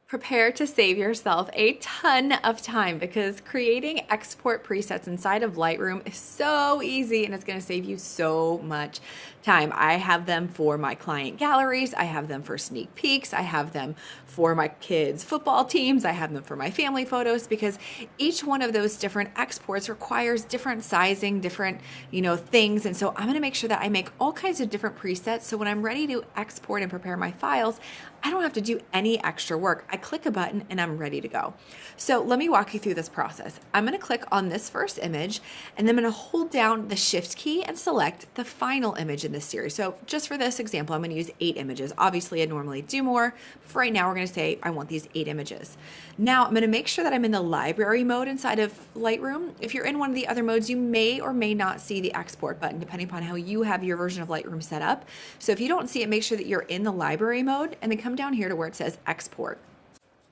Prepare to save yourself a ton of time because creating export presets inside of Lightroom is so easy and it's going to save you so much time. I have them for my client galleries, I have them for sneak peeks, I have them for my kids' football teams, I have them for my family photos, because each one of those different exports requires different sizing, different, things. And so I'm going to make sure that I make all kinds of different presets so when I'm ready to export and prepare my files, I don't have to do any extra work. I click a button and I'm ready to go. So let me walk you through this process. I'm going to click on this first image and then I'm going to hold down the shift key and select the final image in this series. So just for this example, I'm going to use 8 images. Obviously, I normally do more. But for right now, we're going to say I want these 8 images. Now I'm going to make sure that I'm in the library mode inside of Lightroom. If you're in one of the other modes, you may or may not see the export button depending upon how you have your version of Lightroom set up. So if you don't see it, make sure that you're in the library mode and then come down here to where it says export.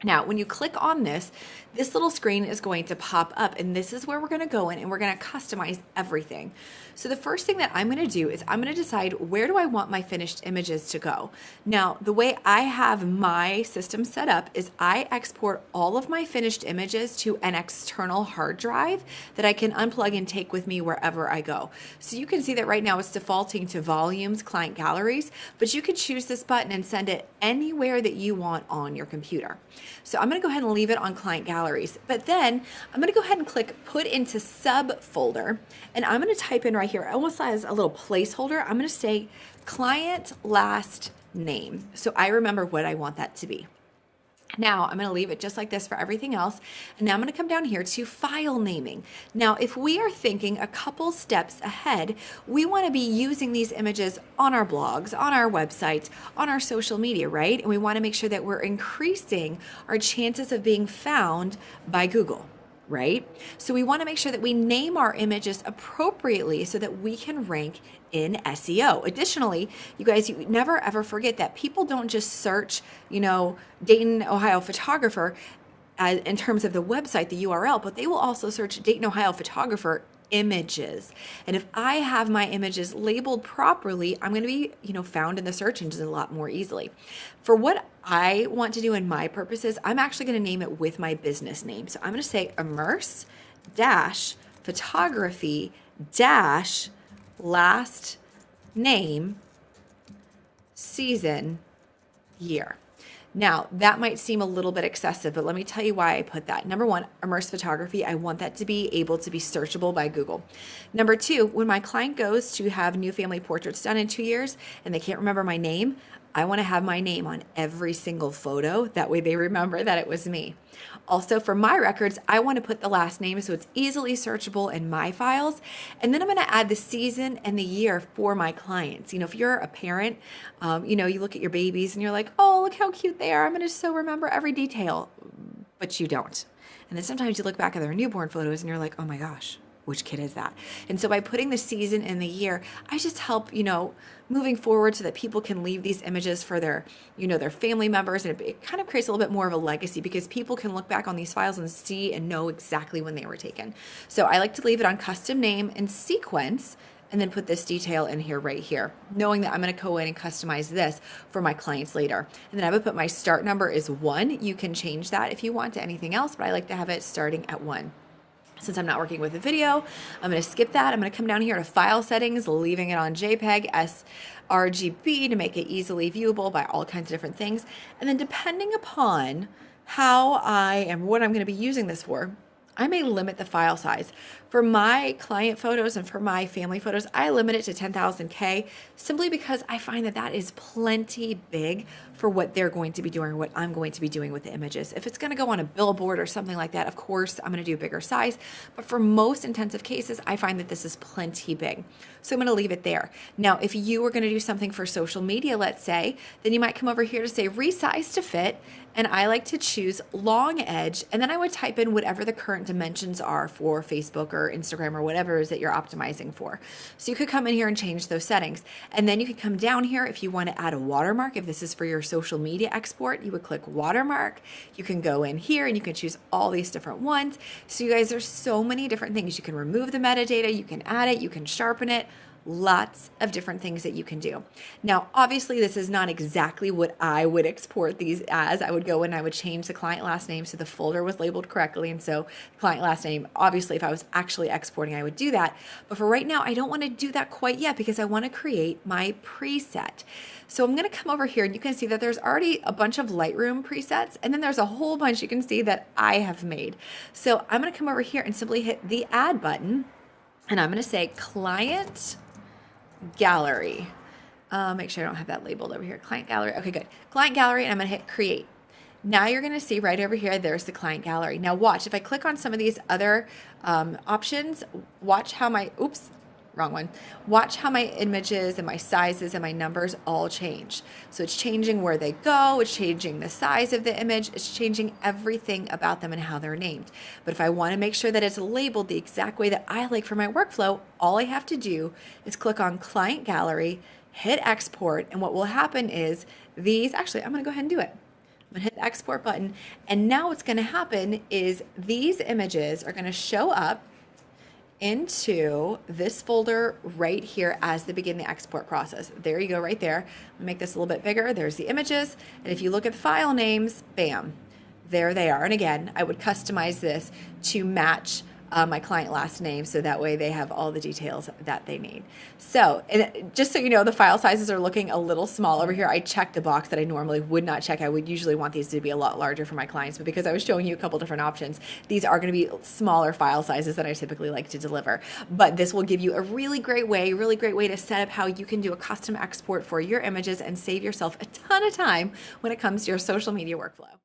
Now, when you click on this little screen is going to pop up, and this is where we're going to go in and we're going to customize everything. So the first thing that I'm going to do is I'm going to decide where do I want my finished images to go. Now, the way I have my system set up is I export all of my finished images to an external hard drive that I can unplug and take with me wherever I go. So you can see that right now it's defaulting to volumes, client galleries, but you could choose this button and send it anywhere that you want on your computer. So I'm going to go ahead and leave it on client galleries, but then I'm going to go ahead and click put into subfolder, and I'm going to type in right here, almost as a little placeholder, I'm going to say client last name. So I remember what I want that to be. Now I'm going to leave it just like this for everything else. And now I'm going to come down here to file naming. Now, if we are thinking a couple steps ahead, we want to be using these images on our blogs, on our websites, on our social media, right? And we want to make sure that we're increasing our chances of being found by Google, right? So we want to make sure that we name our images appropriately so that we can rank in SEO. Additionally, you guys, you never ever forget that people don't just search, Dayton, Ohio photographer in terms of the website, the URL, but they will also search Dayton, Ohio photographer images. And if I have my images labeled properly, I'm going to be, found in the search engines a lot more easily. For what I want to do in my purposes, I'm actually going to name it with my business name. So I'm going to say immerse dash photography dash last name season year. Now, that might seem a little bit excessive, but let me tell you why I put that. Number one, immerse photography. I want that to be able to be searchable by Google. Number two, when my client goes to have new family portraits done in 2 years and they can't remember my name, I want to have my name on every single photo. That way they remember that it was me. Also, for my records, I want to put the last name so it's easily searchable in my files. And then I'm going to add the season and the year for my clients. If you're a parent, you look at your babies and you're like, oh, look how cute they are. I'm going to so remember every detail, but you don't. And then sometimes you look back at their newborn photos and you're like, oh my gosh, which kid is that? And so by putting the season and the year, I just help, moving forward so that people can leave these images for their, their family members. And it kind of creates a little bit more of a legacy because people can look back on these files and see and know exactly when they were taken. So I like to leave it on custom name and sequence and then put this detail in here right here, knowing that I'm going to go in and customize this for my clients later. And then I would put my start number is 1. You can change that if you want to anything else, but I like to have it starting at 1. Since I'm not working with a video, I'm going to skip that. I'm going to come down here to file settings, leaving it on JPEG, sRGB to make it easily viewable by all kinds of different things. And then depending upon how what I'm going to be using this for, I may limit the file size. For my client photos and for my family photos, I limit it to 10,000K simply because I find that that is plenty big for what they're going to be doing or what I'm going to be doing with the images. If it's going to go on a billboard or something like that, of course, I'm going to do a bigger size. But for most intensive cases, I find that this is plenty big. So I'm going to leave it there. Now, if you were going to do something for social media, let's say, then you might come over here to say Resize To Fit. And I like to choose long edge. And then I would type in whatever the current dimensions are for Facebook or Instagram or whatever it is that you're optimizing for. So you could come in here and change those settings. And then you can come down here if you want to add a watermark. If this is for your social media export, you would click watermark. You can go in here and you can choose all these different ones. So you guys, there's so many different things. You can remove the metadata, you can add it, you can sharpen it, Lots of different things that you can do. Now, obviously, this is not exactly what I would export these as. I would go and I would change the client last name so the folder was labeled correctly. And so client last name, obviously, if I was actually exporting, I would do that. But for right now, I don't want to do that quite yet because I want to create my preset. So I'm going to come over here and you can see that there's already a bunch of Lightroom presets, and then there's a whole bunch you can see that I have made. So I'm going to come over here and simply hit the add button, and I'm going to say client gallery. Make sure I don't have that labeled over here. Client gallery. Okay, good. Client gallery, and I'm going to hit create. Now you're going to see right over here, there's the client gallery. Now watch, if I click on some of these other options, watch how my, oops, wrong one. Watch how my images and my sizes and my numbers all change. So it's changing where they go, it's changing the size of the image, it's changing everything about them and how they're named. But if I want to make sure that it's labeled the exact way that I like for my workflow, all I have to do is click on Client Gallery, hit export, and what will happen is these, actually, I'm going to go ahead and do it. I'm going to hit the export button, and now what's going to happen is these images are going to show up into this folder right here as they begin the export process. There you go, right there. Let me make this a little bit bigger. There's the images, and if you look at the file names, bam, there they are. And again, I would customize this to match my client last name, so that way they have all the details that they need. So, and just so you know, the file sizes are looking a little small over here. I checked the box that I normally would not check. I would usually want these to be a lot larger for my clients, but because I was showing you a couple different options, these are going to be smaller file sizes than I typically like to deliver. But this will give you a really great way to set up how you can do a custom export for your images and save yourself a ton of time when it comes to your social media workflow.